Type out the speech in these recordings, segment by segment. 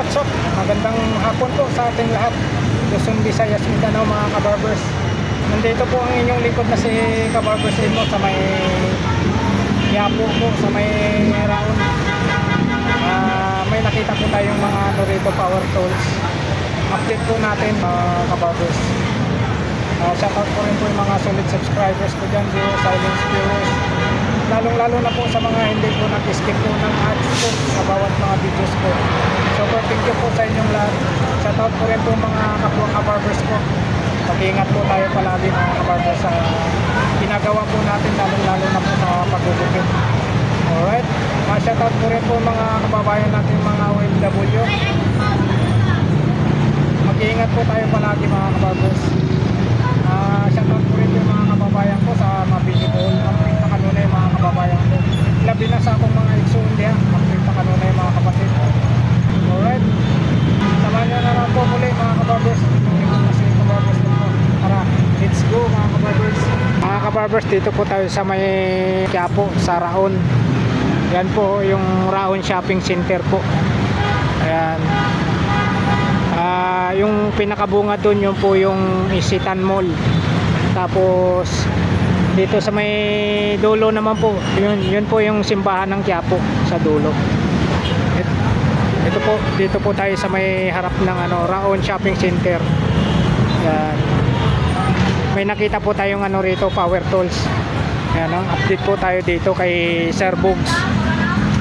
what's up? Magandang hapon po sa ating lahat. Luzon, Visayas, Mindanao mga kabarbers. Nandito po ang inyong lingkod na si Kabarbers Elmo sa may Quiapo po, sa may Raon. May nakita po tayong mga Norito power tools. Update po natin mga kabarbers. Shoutout po rin po yung mga solid subscribers ko dyan, Zero Silence Viewers. Lalong-lalo na po sa mga hindi po nag-skip po ng ads po sa bawat mga videos ko. So thank you po sa inyong lahat. Shoutout po rin po mga kapwa kabarbers ko. Pag-iingat po tayo palagi mga kabarbers sa ginagawa po natin, lalong-lalo na po sa pag-gugupit. Alright, shoutout po rin po mga kababayan natin mga OFW. Mag-iingat po tayo palagi mga kabarbers. Shoutout po rin po mga kababayan ko sa Mabinibol, Magpinta Kanunay mga kababayan ko. Labi na sa akong mga Iksundi, Magpinta Kanunay mga kapatid. Alright, samahan nyo na lang po muli mga kabarbers. Kasi kabarbers din po. Tara, let's go mga kabarbers. Mga kabarbers, dito po tayo sa may Quiapo, sa Raon. Yan po yung Raon Shopping Center po. Ayan. Yung pinakabunga dun yun po yung Isitan Mall. Tapos dito sa may dulo naman po, yun po yung simbahan ng Quiapo sa dulo. Ito po, dito po tayo sa may harap ng Raon Shopping Center. Yan. May nakita po tayong rito, power tools. Yan, update po tayo dito kay Sir Bugs.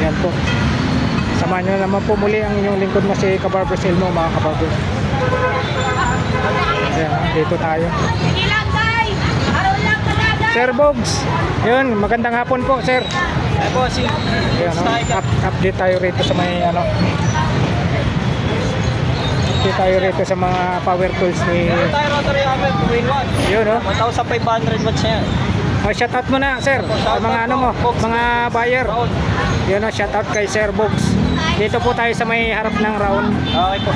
Yan po. Samahan nyo naman po muli ang inyong lingkod na si Kabarbers Elmo mga kabarbers. Yan, dito tayo. Sir Bugs. Yun, magandang hapon po sir. Ay po, si update tayo rito sa may update tayo rito sa mga power tools ni tayo rotary hammer 2-in-1. yun 1,500 watts yan. Shoutout mo na sir sa mga mga buyer. Yun shoutout kay Sir Bugs. Dito po tayo sa may harap ng Raon. Okay po.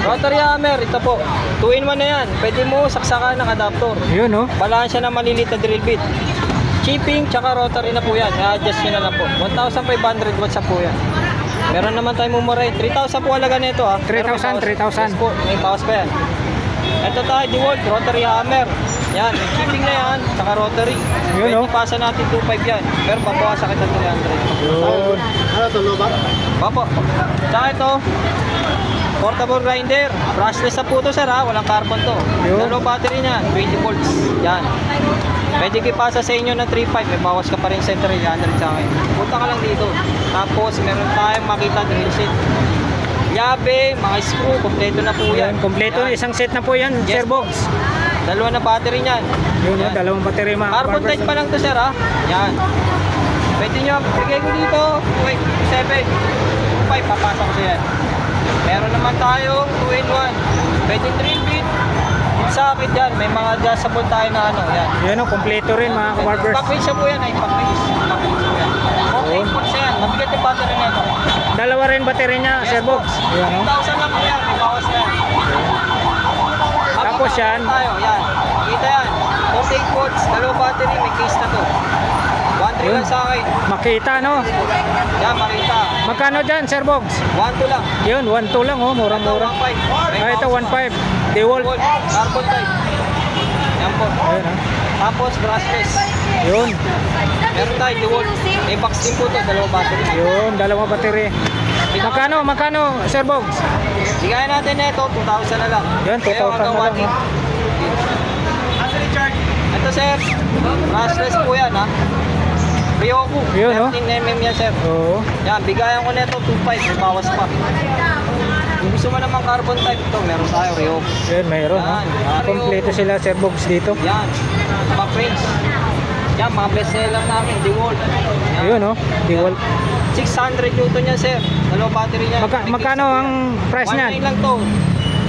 Rotary hammer, ito po. 2-in-1 na yan. Pwede mo saksakan ng adapter. Yun Balaan siya ng maliliit na drill bit. Chipping tsaka rotary na po yan. I-adjust nyo na lang po. 1,500 watts po yan. Meron naman tayong mumuray. 3,000 po halaga nito 3,000. Yes po. May bawas pa yan. Ito tayo, DeWalt Rotary hammer. Yan, may chipping na yan, saka rotary. Pwede pasa natin 2.5 yan. Pero babawasan kita 300. Yun. Ano ito, Loba? Papo. Tsaka ito, portable grinder. Brushless na po ito sir walang carbon to. Dalawang battery niya, 20 volts. Yan. Pwede ipasa sa inyo ng 3.5. May bawas ka pa rin sa 300 sa akin. Punta ka lang dito. Tapos meron tayong makita drill set. Yabe, mga screw, kompleto na po yan. Kompleto, isang set na po yan, yes, Sir Bugs. Dalawa na battery niyan. Yun, dalawang battery mga carbon type pa lang to sir Yan. Pwede nyo, bigay ko dito 7, 5, papasok ko siya. Meron naman tayong 2-in-1. Pwede drill bit. Sa akin dyan, may mga adjustable tayo na yan. Yan kompleto rin mga kabarbers. Pack-race siya po yan, pack-race. Okay, po yan. Mabigat yung battery na ito. Dalawa rin battery niya, yes, Sir Bugs. 2,000 lang po yan, may bawas na yan. Tapos yan. Yan. Kita yan. 48 volts, dalawang battery, may case na to. 1.3 lang sa akin. Makita Yan, makita. Magkano dyan, Sir Bugs? 1.2 lang. Yun, 1.2 lang mura-mura. Ito 1.5. DeWalt. Carbon type. Yan po. Ayun Tapos brushless. Yun. Meron tayo DeWalt. May box din po ito, dalawang battery. Yun, dalawang battery. Magkano, Sir Bugs? Sigayan natin na ito, 2,000 na lang. Yan, 2,000 na lang. Ito sir, brushless po yan Ryoku, 13mm yan sir. Oo. Yan, bigayan ko na ito, 2.5, may bawas pa. Kung gusto mo naman carbon type ito, meron tayo Ryoku. Yan, mayroon kompleto sila Sir Bugs dito. Yan, mga prints. Yan, mga best seller namin, DeWalt. Yun DeWalt. 600 Newton yan sir, dalawang battery niya. Magkano ang price niyan? 1.9 lang to.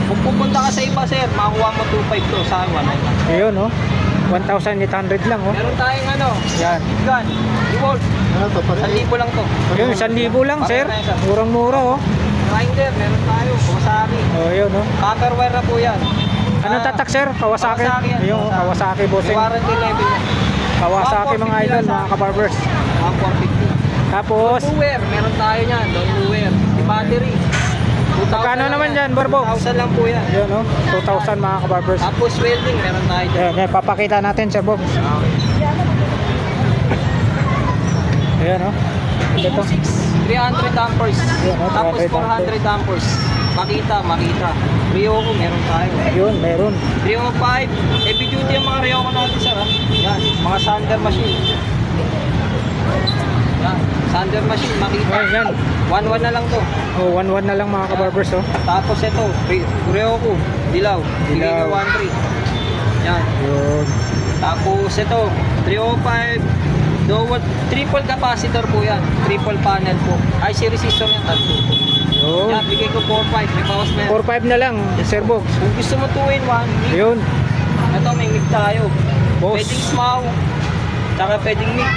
Kung pupunta ka sa iba sir, makuha mo 2.5 to, sa akin 1.9 lang. Ayun 1,800 lang Meron tayong yan. gun, DeWalt. Ano ito? 1,000 lang to. Yun, 1,000 lang sir. Murang-mura Grinder, meron tayo, Kawasaki. Yun Copper wire na po yan. Anong tatak sir? Kawasaki? Yung Kawasaki bossing. Warranty level. Kawasaki mga idol, mga kabarbers. 450. Tapos Don't wear, meron tayo niyan, don't wear. Di battery. Magkano naman dyan, Barbox? 2,000 lang po yan. Yun, no? 2,000 mga kabarbers. Tapos welding, meron tayo dyan. Yan, papakita natin, Sir Box. Ayan, no? Ito. 300 dampers. Yun, no? Tapos 300 400 dampers. Makita. Ryoko, meron tayo. Yun, meron. 305. Heavy duty ang mga Ryoko natin, sir. Ha? Yan, mga sander machine. Yan, sander machine, makita. Ayan, yan. 1-1 na lang to. Oh, 1-1 na lang mga kabarbers, oh. Tapos ito, Ryoko, dilaw. Bigay Dilaw. ko 1.3. Yan. Yun. Tapos ito, 305. Triple capacitor po yan. Triple panel po. IC resistor yan, tatlo. Yun. Yan, bigay ko 4.5. May bawas na yan. 4-5 na lang, Sir Box. Kung gusto mo 2-in-1, Yun. ito may mic tayo. Boss. Pwedeng smaw, tsaka pwedeng mic.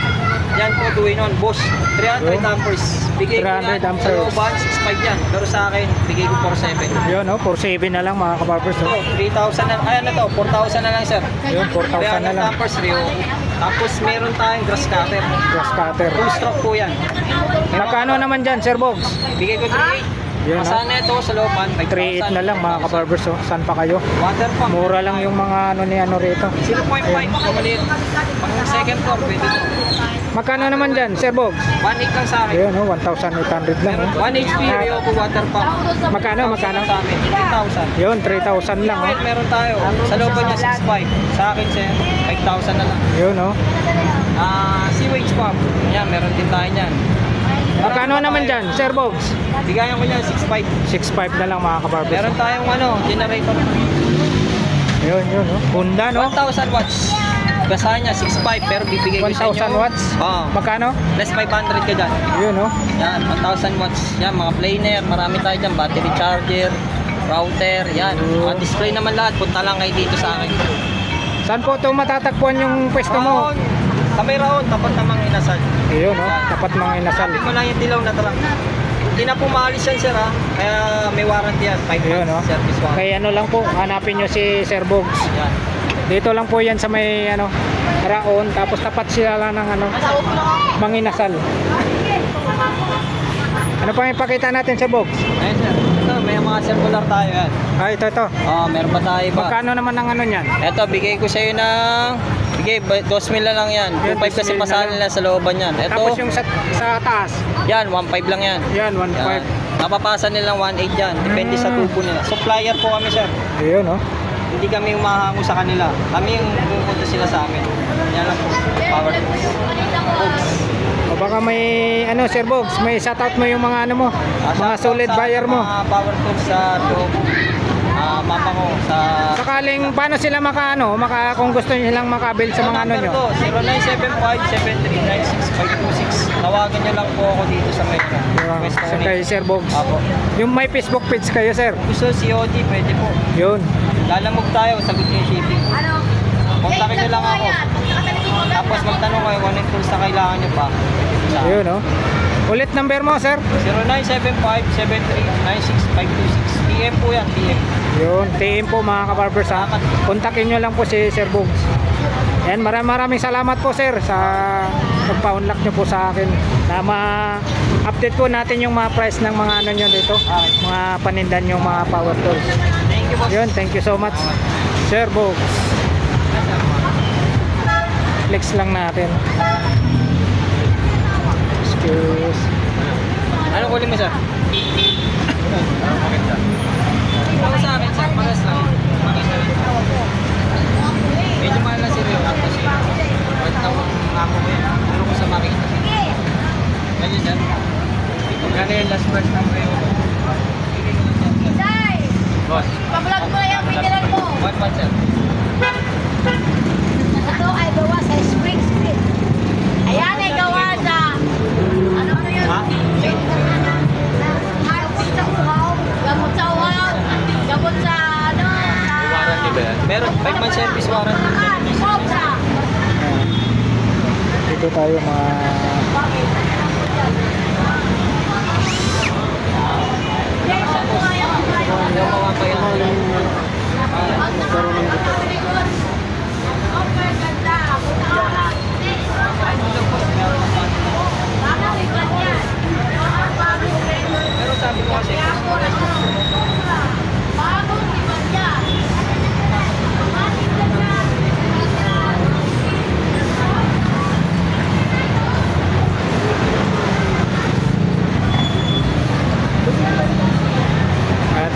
Yan po, 2-in-1. Boss, 300 Yun. amperes. Bigay ko 300 yan sa amperes. looban, 6.5 yan. Pero sa akin, bigay ko 4.7. Yun, no? 4-7 na lang mga kabarbers, Ito, oh. 3,000 na, ayan na to, 4,000 na lang, sir. Yun, 4,000 na 300 lang. amperes, Ryoko. Tapos meron tayong grass cutter. Grass cutter. 2-stroke po yan. Magkano naman dyan, Sir Box? Bigay ko 3.8. Yun, no? Masana ito sa looban, 3-8 na lang mga kabarbers, oh. Saan pa kayo? Water pump. Mura lang yung mga ano ni ano rito. 0.5, maliit. Pang second floor, pwede ito. Magkano naman dyan, Sir Box? 1.8 lang sa akin. Ayun, oh, 1,800 lang, oh. 1 HP Ryoko water pump. Magkano? Sa amin, 3,000. Yun, 3,000 lang, oh. Well, meron tayo. Sa looban niya, 6.5. Sa akin, sir, 5,000 na lang. Yun, oh. Sewage pump. Yan, meron din tayo niyan. Magkano naman dyan, Sir Box? Bigayan ko niyan, 6.5. 6,500 na lang mga kabarbers. Meron tayong generator. Yun, yun, oh. Honda, no? 1,000 watts. Basahan niya, 6.5. Pero bibigay ko sa inyo. 1,000 watts? Oo. Magkano? Less 500 ka dyan. Yun, oh. Yan, 1,000 watts. Yan, mga planer. Marami tayo dyan. Battery charger, router. Yan. Mga display naman lahat. Punta lang kayo dito sa akin. Saan po ito matatagpuan yung pwesto mo? Sa may raon, tapat namang inasal. Ayun, oh. Tapat mga inasal. Sabi ko lang yung dilaw na truck. Hindi na pumalis yan, sir, ha? Kaya may warranty yan. 5 Ayun, months oh. service warranty. Kaya ano lang po, hanapin nyo si Sir Box. Yan. Dito lang po yan sa may ano, raon. Tapos tapat sila lang ng ano, manginasal. Ano pa yung pakita natin, Sir Box? Ayun, sir. Ito, may mga circular tayo yan. Ah, ito. Meron pa tayo ba? Magkano naman ang ano niyan? Ito, bigay ko sa'yo ng... Bigay, 2,000 na lang yan. Yan, 2,500 kasi 2,000 na pasal lang. nila sa looban yan. Ito, Tapos yung sa taas. yan, 1,500 lang yan. Yan, 1.5. Yan. Napapasa nilang 1,800 yan. Depende sa tubo nila. Supplier po kami, sir. Ayun, oh. Hindi kami umahango sa kanila. Kami yung pupunta sila sa amin. Yan lang po. Power tools. Oops. O baka may ano, Sir Box, may shoutout mo yung mga ano mo, mga Shoutout solid sa buyer mo. Mga power tools sa loob. Mapa ko sa... Sakaling paano sila kung gusto nilang makabil sa mga ano nyo. 0975-7396-526. Tawagan nyo lang po ako dito sa may West Sa kay Sir Box. Apo. Yung may Facebook page kayo, Sir. Gusto COD, pwede po. Yun. Lalamog tayo, sagot nyo yung shipping. Kontakin nyo lang ako. Tapos magtanong kayo kung anong tools na kailangan nyo pa. Yun, oh. Ulit number mo, Sir. 0975-7396-526. PM po yan, PM. Yun, TM po mga kabarbers, ha. Kontakin nyo lang po si Sir Box. Yan, maraming salamat po, Sir, sa pagpa-unlock nyo po sa akin. Na ma-update po natin yung mga price ng mga ano nyo dito. Mga panindan yung mga power tools. Thank you, boss. Yun, thank you so much, Sir Box. Flex lang natin. Excuse. Anong kunin mo, sir? Ito sa akin, sir. Pares lang. Medyo mahal na si Rio. Tapos yun. Pag tawang ako ko yun. Ano ko sa makita. Ganyan, sir. Magkano yung last price ng Rio? Boss. Pa-vlog mo na yung pinilan mo. 1 sir. Ito ay gawa sa spring spring. Ayan ay gawa sa ano na yun? Ha? Gamot sa uhaw. Gamot sa uhaw. Gamot sa ano? Warranty ba yan? Meron. 5 months service warranty. Sobra. Dito tayo mga Hindi ako mapapayan. Pero sabi ko kasi,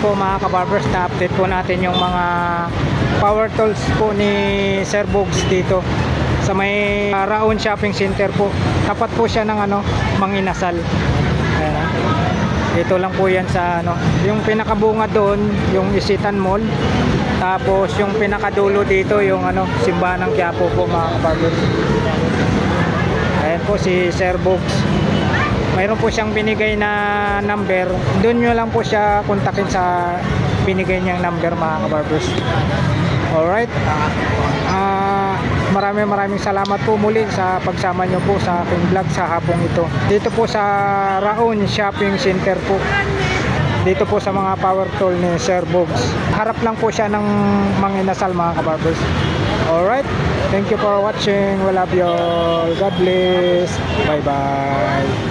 po mga kabarbers, na-update po natin yung mga power tools po ni Sir Bogs dito sa may Raon Shopping Center po. Tapat po siya ng Mang Inasal. Ayan, dito lang po yan sa yung pinakabunga doon, yung Isitan Mall. Tapos yung pinakadulo dito, yung simbahan ng Quiapo po mga kabarbers. Ayan po si Sir Bogs. Mayroon po siyang binigay na number. Doon nyo lang po siya kontakin sa binigay niyang number mga kabarbers. Alright. Maraming salamat po muli sa pagsama nyo po sa aking vlog sa hapong ito. Dito po sa Raon Shopping Center po. Dito po sa mga power tool ni Sir Bogs. Harap lang po siya ng Mang Inasal mga kabarbers. Alright. Thank you for watching. We love you all. God bless. Bye bye.